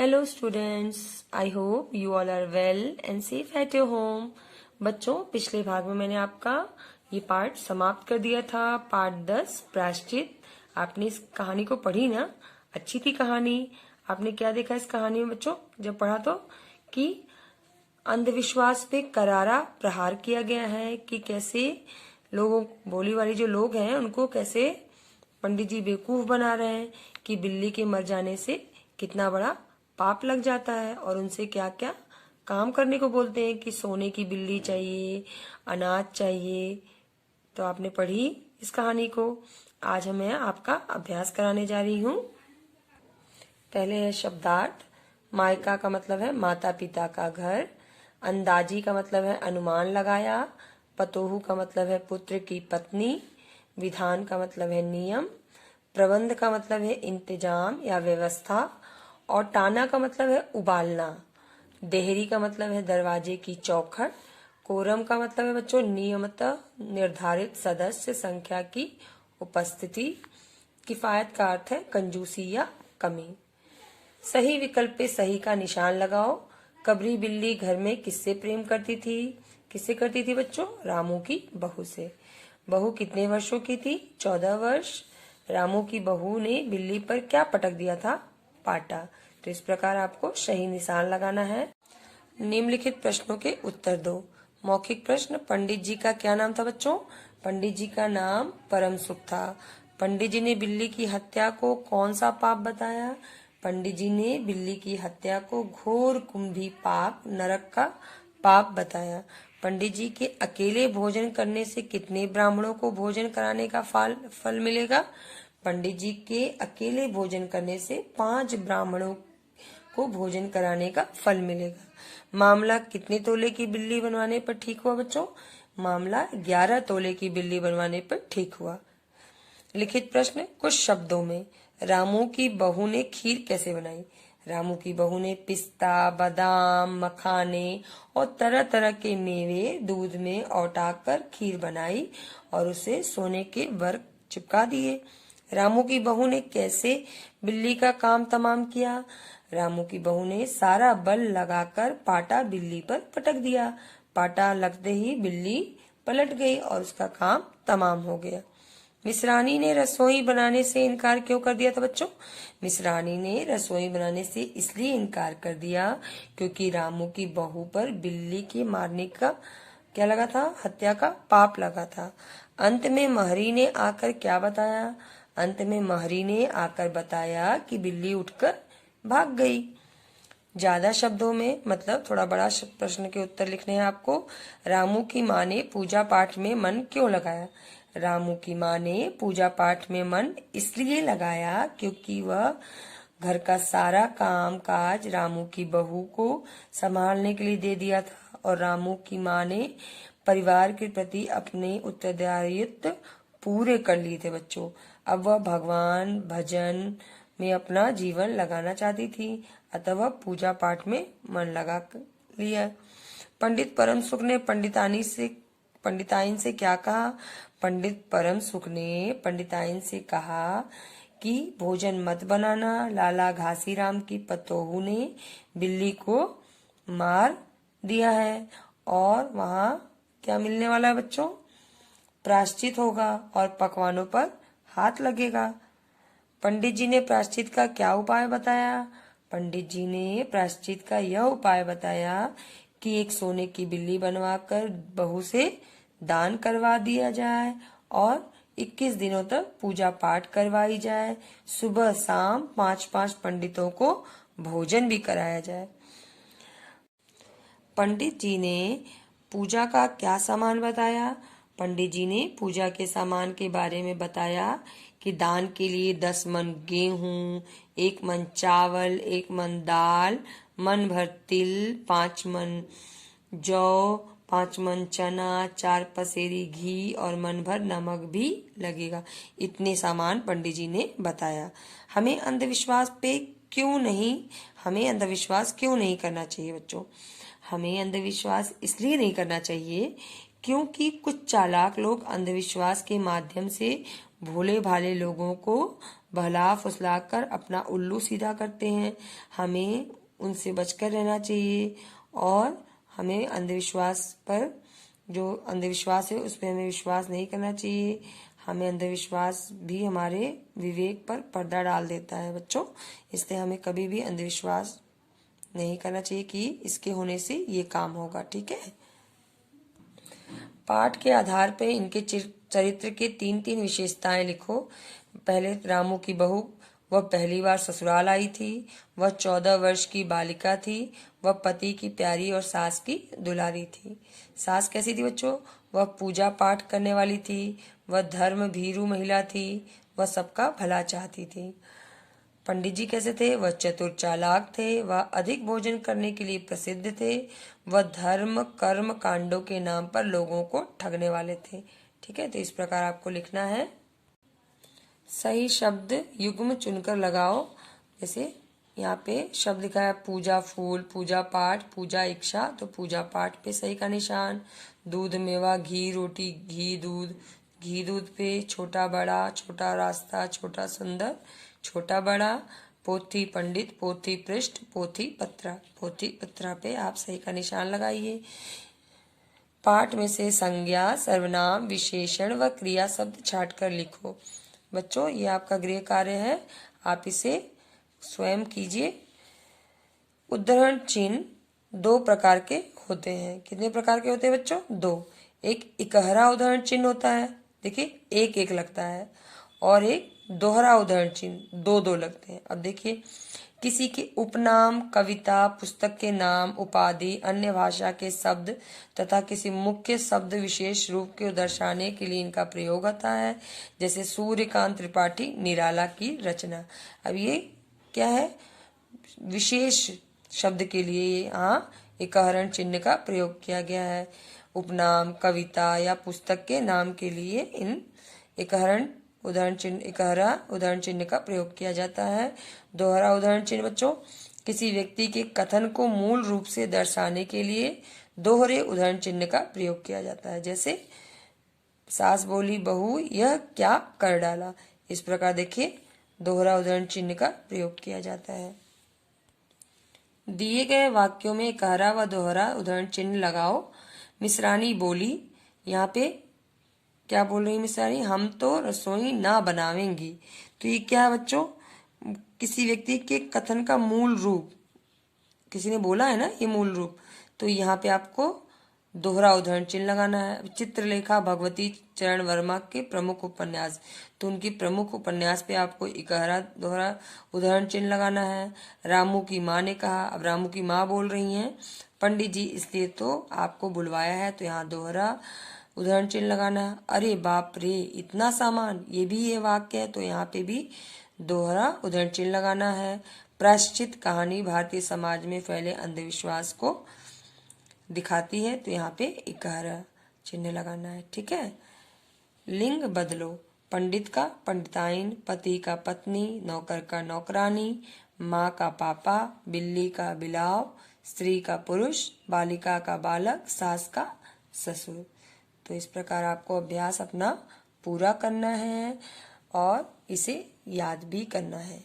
Hello students, I hope you all are well and safe at your home. बच्चों, पिछले भाग में मैंने आपका ये पार्ट समाप्त कर दिया था। पार्ट 10 प्रायश्चित। आपने इस कहानी को पढ़ी ना? अच्छी थी कहानी। आपने क्या देखा इस कहानी में बच्चों जब पढ़ा तो? कि अंधविश्वास पे करारा प्रहार किया गया है कि कैसे लोगों बोली वाली जो लोग हैं उनको कैसे पंडित जी बेवकूफ बना रहे हैं कि बिल्ली के मर जाने से कितना बड़ा पाप लग जाता है और उनसे क्या क्या काम करने को बोलते हैं कि सोने की बिल्ली चाहिए, अनाज चाहिए। तो आपने पढ़ी इस कहानी को। आज मैं आपका अभ्यास कराने जा रही हूँ। पहले है शब्दार्थ। मायका का मतलब है माता पिता का घर। अंदाजी का मतलब है अनुमान लगाया। पतोहू का मतलब है पुत्र की पत्नी। विधान का मतलब है नियम। प्रबंध का मतलब है इंतजाम या व्यवस्था। और टाना का मतलब है उबालना। देहरी का मतलब है दरवाजे की चौखट। कोरम का मतलब है बच्चों नियमतः निर्धारित सदस्य संख्या की उपस्थिति। किफायत का अर्थ है कंजूसी या कमी। सही विकल्प पे सही का निशान लगाओ। कबरी बिल्ली घर में किससे प्रेम करती थी? किससे करती थी बच्चों? रामू की बहू से। बहू कितने वर्षों की थी? 14 वर्ष। रामू की बहू ने बिल्ली पर क्या पटक दिया था? पाटा। तो इस प्रकार आपको सही निशान लगाना है। निम्नलिखित प्रश्नों के उत्तर दो। मौखिक प्रश्न। पंडित जी का क्या नाम था बच्चों? पंडित जी का नाम परम सुख था। पंडित जी ने बिल्ली की हत्या को कौन सा पाप बताया? पंडित जी ने बिल्ली की हत्या को घोर कुंभी पाप, नरक का पाप बताया। पंडित जी के अकेले भोजन करने से कितने ब्राह्मणों को भोजन कराने का फल मिलेगा? पंडित जी के अकेले भोजन करने से 5 ब्राह्मणों को भोजन कराने का फल मिलेगा। मामला कितने तोले की बिल्ली बनवाने पर ठीक हुआ बच्चों? मामला 11 तोले की बिल्ली बनवाने पर ठीक हुआ। लिखित प्रश्न कुछ शब्दों में। रामू की बहू ने खीर कैसे बनाई? रामू की बहू ने पिस्ता, बादाम, मखाने और तरह तरह के मेवे दूध में औटाकर खीर बनाई और उसे सोने के वर्क चिपका दिए। रामू की बहू ने कैसे बिल्ली का काम तमाम किया? रामू की बहू ने सारा बल लगाकर पाटा बिल्ली पर पटक दिया। पाटा लगते ही बिल्ली पलट गई और उसका काम तमाम हो गया। मिसरानी ने रसोई बनाने से इनकार क्यों कर दिया था बच्चों? मिसरानी ने रसोई बनाने से इसलिए इनकार कर दिया क्योंकि रामू की बहू पर बिल्ली के मारने का क्या लगा था? हत्या का पाप लगा था। अंत में महरी ने आकर क्या बताया? अंत में महरी ने आकर बताया कि बिल्ली उठकर भाग गई। ज्यादा शब्दों में मतलब थोड़ा बड़ा प्रश्न के उत्तर लिखने हैं आपको। रामू की माँ ने पूजा पाठ में मन क्यों लगाया? रामू की माँ ने पूजा पाठ में मन इसलिए लगाया क्योंकि वह घर का सारा काम काज रामू की बहू को संभालने के लिए दे दिया था और रामू की माँ ने परिवार के प्रति अपने उत्तरदायित्व पूरे कर लिए थे बच्चों। अब वह भगवान भजन में अपना जीवन लगाना चाहती थी, अतः वह पूजा पाठ में मन लगा लिया। पंडित परम सुख ने पंडिताइन से क्या कहा? पंडित परम सुख ने पंडिताइन से कहा कि भोजन मत बनाना। लाला घासीराम की पतोहू ने बिल्ली को मार दिया है और वहाँ क्या मिलने वाला है बच्चों? प्रायश्चित होगा और पकवानों पर हाथ लगेगा। पंडित जी ने प्रायश्चित का क्या उपाय बताया? पंडित जी ने प्रायश्चित का यह उपाय बताया कि एक सोने की बिल्ली बनवाकर बहू से दान करवा दिया जाए और 21 दिनों तक पूजा पाठ करवाई जाए। सुबह शाम 5-5 पंडितों को भोजन भी कराया जाए। पंडित जी ने पूजा का क्या सामान बताया? पंडित जी ने पूजा के सामान के बारे में बताया कि दान के लिए 10 मन गेहूं, 1 मन चावल, 1 मन दाल, मन भर तिल, 5 मन जौ, 5 मन चना, 4 पसेरी घी और मन भर नमक भी लगेगा। इतने सामान पंडित जी ने बताया। हमें अंधविश्वास क्यों नहीं करना चाहिए बच्चों? हमें अंधविश्वास इसलिए नहीं करना चाहिए क्योंकि कुछ चालाक लोग अंधविश्वास के माध्यम से भोले भाले लोगों को बहला फुसलाकर अपना उल्लू सीधा करते हैं। हमें उनसे बचकर रहना चाहिए और हमें अंधविश्वास पर, जो अंधविश्वास है उस पर हमें विश्वास नहीं करना चाहिए। हमें अंधविश्वास भी हमारे विवेक पर पर्दा डाल देता है बच्चों, इसलिए हमें कभी भी अंधविश्वास नहीं करना चाहिए कि इसके होने से ये काम होगा। ठीक है। पाठ के आधार पर इनके चरित्र के 3 विशेषताएं लिखो। पहले रामू की बहू, वह पहली बार ससुराल आई थी, वह 14 वर्ष की बालिका थी, वह पति की प्यारी और सास की दुलारी थी। सास कैसी थी बच्चों? वह पूजा पाठ करने वाली थी, वह धर्म भीरू महिला थी, वह सबका भला चाहती थी। पंडित जी कैसे थे? वह चतुर चालाक थे, वह अधिक भोजन करने के लिए प्रसिद्ध थे, वह धर्म कर्म कांडों के नाम पर लोगों को ठगने वाले थे। ठीक है, तो इस प्रकार आपको लिखना है। सही शब्द युग्म चुनकर लगाओ। जैसे यहाँ पे शब्द लिखा है पूजा फूल, पूजा पाठ, पूजा इच्छा, तो पूजा पाठ पे सही का निशान। दूध मेवा घी रोटी, घी दूध, घी दूध पे छोटा बड़ा, छोटा रास्ता, छोटा सुंदर, छोटा बड़ा। पोथी पंडित, पोथी पृष्ठ, पोथी पत्रा, पोथी पत्रा पे आप सही का निशान लगाइए। पाठ में से संज्ञा, सर्वनाम, विशेषण व क्रिया शब्द छाट कर लिखो। बच्चों ये आपका गृह कार्य है, आप इसे स्वयं कीजिए। उद्धरण चिन्ह 2 प्रकार के होते हैं। कितने प्रकार के होते हैं बच्चों? 2। एक इकहरा उद्धरण चिन्ह होता है, देखिए एक एक लगता है, और एक दोहरा उद्धरण चिन्ह 2-2 लगते हैं। अब देखिए, किसी के उपनाम, कविता, पुस्तक के नाम, उपाधि, अन्य भाषा के शब्द तथा किसी मुख्य शब्द विशेष रूप को दर्शाने के लिए इनका प्रयोग होता है। जैसे सूर्यकांत त्रिपाठी निराला की रचना। अब ये क्या है? विशेष शब्द के लिए यहाँ इकहरण चिन्ह का प्रयोग किया गया है। उपनाम, कविता या पुस्तक के नाम के लिए इन इकहरा उदाहरण चिन्ह का प्रयोग किया जाता है। दोहरा उदाहरण चिन्ह बच्चों, किसी व्यक्ति के कथन को मूल रूप से दर्शाने के लिए दोहरे उदाहरण चिन्ह का प्रयोग किया जाता है। जैसे सास बोली बहू यह क्या कर डाला, इस प्रकार देखिए दोहरा उदाहरण चिन्ह का प्रयोग किया जाता है। दिए गए वाक्यों में इकहरा व दोहरा उदाहरण चिन्ह लगाओ। मिश्रानी बोली, यहाँ पे क्या बोल रही मिश्रानी? हम तो रसोई ना बनावेंगी। तो ये क्या है बच्चों? किसी व्यक्ति के कथन का मूल रूप, किसी ने बोला है ना ये मूल रूप, तो यहाँ पे आपको दोहरा उदाहरण चिन्ह लगाना है। चित्रलेखा भगवती चरण वर्मा के प्रमुख उपन्यास, तो उनकी प्रमुख उपन्यास पे आपको इकहरा दोहरा उदाहरण चिन्ह लगाना है। रामू की माँ ने कहा, अब रामू की माँ बोल रही हैं, पंडित जी इसलिए तो आपको बुलवाया है, तो यहाँ दोहरा उदाहरण चिन्ह लगाना है। अरे बाप रे इतना सामान, ये भी ये वाक्य है, तो यहाँ पे भी दोहरा उदाहरण चिन्ह लगाना है। प्रायश्चित कहानी भारतीय समाज में फैले अंधविश्वास को दिखाती है, तो यहाँ पे इकहरा चिन्ह लगाना है। ठीक है। लिंग बदलो। पंडित का पंडिताइन, पति का पत्नी, नौकर का नौकरानी, माँ का पापा, बिल्ली का बिलाव, स्त्री का पुरुष, बालिका का बालक, सास का ससुर। तो इस प्रकार आपको अभ्यास अपना पूरा करना है और इसे याद भी करना है।